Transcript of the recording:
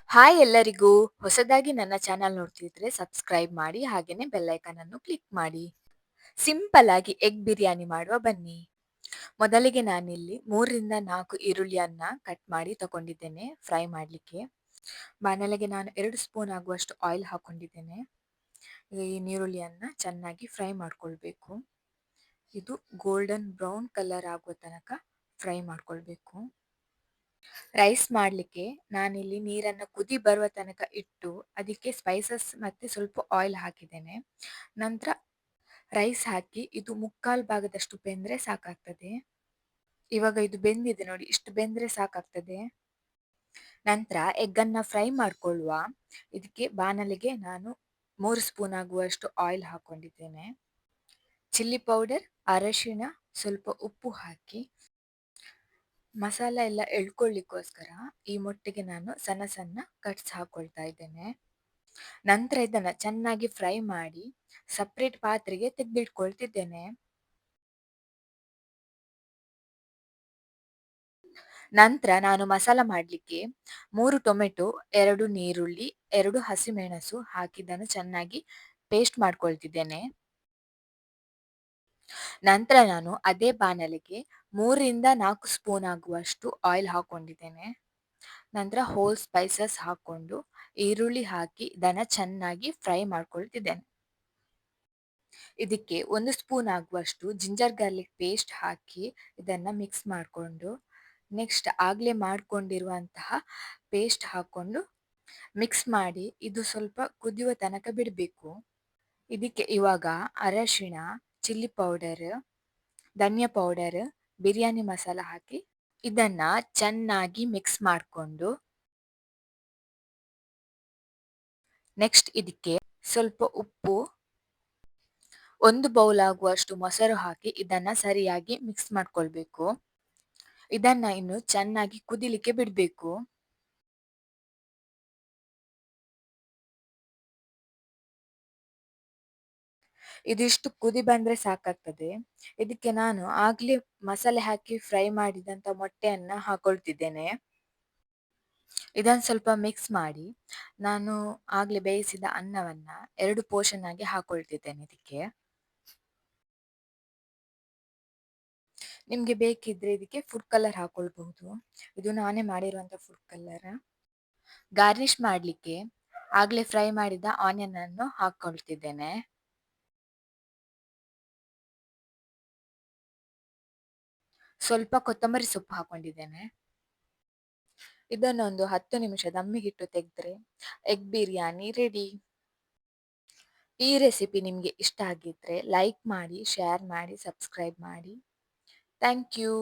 Hi ಎಲ್ಲರಿಗೂ. ಹೊಸದಾಗಿ ನನ್ನ ಚಾನಲ್ ನೋಡ್ತಿದ್ರೆ ಸಬ್ಸ್ಕ್ರೈಬ್ ಮಾಡಿ ಹಾಗೇನೆ ಬೆಲ್ ಐಕಾನ್ ಅನ್ನು ಕ್ಲಿಕ್ ಮಾಡಿ. ಸಿಂಪಲ್ ಆಗಿ ಎಗ್ ಬಿರಿಯಾನಿ ಮಾಡುವ ಬನ್ನಿ. ಮೊದಲಿಗೆ ನಾನಿಲ್ಲಿ 3 ರಿಂದ 4 ಈರುಳ್ಳಿಯನ್ನ ಕಟ್ ಮಾಡಿ ತಗೊಂಡಿದ್ದೇನೆ ಫ್ರೈ ಮಾಡಲಿಕ್ಕೆ. ಬಾಣಲೆಗೆ ನಾನು 2 ಸ್ಪೂನ್ ಆಗುವಷ್ಟು ಆಯಿಲ್ ಹಾಕೊಂಡಿದ್ದೇನೆ. ಈ ಈರುಳ್ಳಿಯನ್ನ ಚೆನ್ನಾಗಿ ಫ್ರೈ ಮಾಡ್ಕೊಳ್ಬೇಕು. ಇದು ಗೋಲ್ಡನ್ ಬ್ರೌನ್ ಕಲರ್ ಆಗುವ ತನಕ ಫ್ರೈ ಮಾಡ್ಕೊಳ್ಬೇಕು. ರೈಸ್ ಮಾಡಲಿಕ್ಕೆ ನಾನಿಲ್ಲಿ ನೀರನ್ನು ಕುದಿ ಬರುವ ತನಕ ಇಟ್ಟು ಅದಕ್ಕೆ ಸ್ಪೈಸಸ್ ಮತ್ತೆ ಸ್ವಲ್ಪ ಆಯಿಲ್ ಹಾಕಿದ್ದೇನೆ. ನಂತರ ರೈಸ್ ಹಾಕಿ ಇದು ಮುಕ್ಕಾಲು ಭಾಗದಷ್ಟು ಬೆಂದ್ರೆ ಸಾಕಾಗ್ತದೆ. ಇವಾಗ ಇದು ಬೆಂದಿದೆ ನೋಡಿ, ಇಷ್ಟು ಬೆಂದ್ರೆ ಸಾಕಾಗ್ತದೆ. ನಂತರ ಎಗ್ಗನ್ನ ಫ್ರೈ ಮಾಡ್ಕೊಳ್ಳುವ. ಇದಕ್ಕೆ ಬಾಣಲೆಗೆ ನಾನು 3 ಸ್ಪೂನ್ ಆಗುವಷ್ಟು ಆಯಿಲ್ ಹಾಕೊಂಡಿದ್ದೇನೆ. ಚಿಲ್ಲಿ ಪೌಡರ್, ಅರಶಿಣ, ಸ್ವಲ್ಪ ಉಪ್ಪು ಹಾಕಿ ಮಸಾಲ ಎಲ್ಲ ಎಳ್ಕೊಳ್ಳಿಕ್ಕೋಸ್ಕರ ಈ ಮೊಟ್ಟೆಗೆ ನಾನು ಸಣ್ಣ ಸಣ್ಣ ಕಟ್ಸ್ ಹಾಕೊಳ್ತಾ ಇದ್ದೇನೆ. ನಂತರ ಇದನ್ನ ಚೆನ್ನಾಗಿ ಫ್ರೈ ಮಾಡಿ ಸಪ್ರೇಟ್ ಪಾತ್ರೆಗೆ ತೆಗೆದಿಟ್ಕೊಳ್ತಿದ್ದೇನೆ. ನಂತರ ನಾನು ಮಸಾಲ ಮಾಡಲಿಕ್ಕೆ 3 ಟೊಮೆಟೊ, 2 ನೀರುಳ್ಳಿ, 2 ಹಸಿಮೆಣಸು ಹಾಕಿದ್ದನ್ನು ಚೆನ್ನಾಗಿ ಪೇಸ್ಟ್ ಮಾಡ್ಕೊಳ್ತಿದ್ದೇನೆ. ನಂತರ ನಾನು ಅದೇ ಬಾಣಲೆಗೆ 3 ರಿಂದ 4 ಸ್ಪೂನ್ ಆಗುವಷ್ಟು ಆಯಿಲ್ ಹಾಕೊಂಡಿದ್ದೇನೆ. ನಂತರ ಹೋಲ್ ಸ್ಪೈಸಸ್ ಹಾಕೊಂಡು ಈರುಳ್ಳಿ ಹಾಕಿ ಇದನ್ನ ಚೆನ್ನಾಗಿ ಫ್ರೈ ಮಾಡ್ಕೊಳ್ತಿದ್ದೇನೆ. ಇದಕ್ಕೆ 1 ಸ್ಪೂನ್ ಆಗುವಷ್ಟು ಜಿಂಜರ್ ಗಾರ್ಲಿಕ್ ಪೇಸ್ಟ್ ಹಾಕಿ ಇದನ್ನ ಮಿಕ್ಸ್ ಮಾಡಿಕೊಂಡು ನೆಕ್ಸ್ಟ್ ಆಗ್ಲೇ ಮಾಡ್ಕೊಂಡಿರುವಂತಹ ಪೇಸ್ಟ್ ಹಾಕೊಂಡು ಮಿಕ್ಸ್ ಮಾಡಿ ಇದು ಸ್ವಲ್ಪ ಕುದಿಯುವ ತನಕ ಬಿಡಬೇಕು. ಇದಕ್ಕೆ ಇವಾಗ ಅರಶಿಣ, ಚಿಲ್ಲಿ ಪೌಡರ್, ಧನಿಯಾ ಪೌಡರ್, ಬಿರಿಯಾನಿ ಮಸಾಲ ಹಾಕಿ ಇದನ್ನ ಚೆನ್ನಾಗಿ ಮಿಕ್ಸ್ ಮಾಡಿಕೊಂಡು ನೆಕ್ಸ್ಟ್ ಇದಕ್ಕೆ ಸ್ವಲ್ಪ ಉಪ್ಪು, 1 ಬೌಲ್ ಆಗುವಷ್ಟು ಮೊಸರು ಹಾಕಿ ಇದನ್ನ ಸರಿಯಾಗಿ ಮಿಕ್ಸ್ ಮಾಡ್ಕೊಳ್ಬೇಕು. ಇದನ್ನ ಇನ್ನು ಚೆನ್ನಾಗಿ ಕುದಿಲಿಕ್ಕೆ ಬಿಡಬೇಕು. ಇದಿಷ್ಟು ಕುದಿ ಬಂದ್ರೆ ಸಾಕಾಗ್ತದೆ. ಇದಕ್ಕೆ ನಾನು ಆಗ್ಲೇ ಮಸಾಲೆ ಹಾಕಿ ಫ್ರೈ ಮಾಡಿದಂತ ಮೊಟ್ಟೆಯನ್ನ ಹಾಕೊಳ್ತಿದ್ದೇನೆ. ಇದನ್ನು ಸ್ವಲ್ಪ ಮಿಕ್ಸ್ ಮಾಡಿ ನಾನು ಆಗ್ಲೇ ಬೇಯಿಸಿದ ಅನ್ನವನ್ನ 2 ಪೋರ್ಷನ್ ಆಗಿ ಹಾಕೊಳ್ತಿದ್ದೇನೆ ಇದಕ್ಕೆ. ನಿಮ್ಗೆ ಬೇಕಿದ್ರೆ ಇದಕ್ಕೆ ಫುಡ್ ಕಲರ್ ಹಾಕೊಳ್ಬಹುದು. ಇದು ನಾನೇ ಮಾಡಿರುವಂತ ಫುಡ್ ಕಲರ್. ಗಾರ್ನಿಶ್ ಮಾಡ್ಲಿಕ್ಕೆ ಆಗ್ಲೇ ಫ್ರೈ ಮಾಡಿದ ಆನಿಯನ್ ಅನ್ನು ಹಾಕೊಳ್ತಿದ್ದೇನೆ. ಸ್ವಲ್ಪ ಕೊತ್ತಂಬರಿ ಸೊಪ್ಪು ಹಾಕೊಂಡಿದ್ದೇನೆ. ಇದನ್ನೊಂದು 10 ನಿಮಿಷ ದಮ್ಮಿಗಿಟ್ಟು ತೆಗೆದ್ರೆ ಎಗ್ ಬಿರಿಯಾನಿ ರೆಡಿ. ಈ ರೆಸಿಪಿ ನಿಮಗೆ ಇಷ್ಟ ಆಗಿದ್ರೆ ಲೈಕ್ ಮಾಡಿ, ಶೇರ್ ಮಾಡಿ, ಸಬ್ಸ್ಕ್ರೈಬ್ ಮಾಡಿ. Thank you.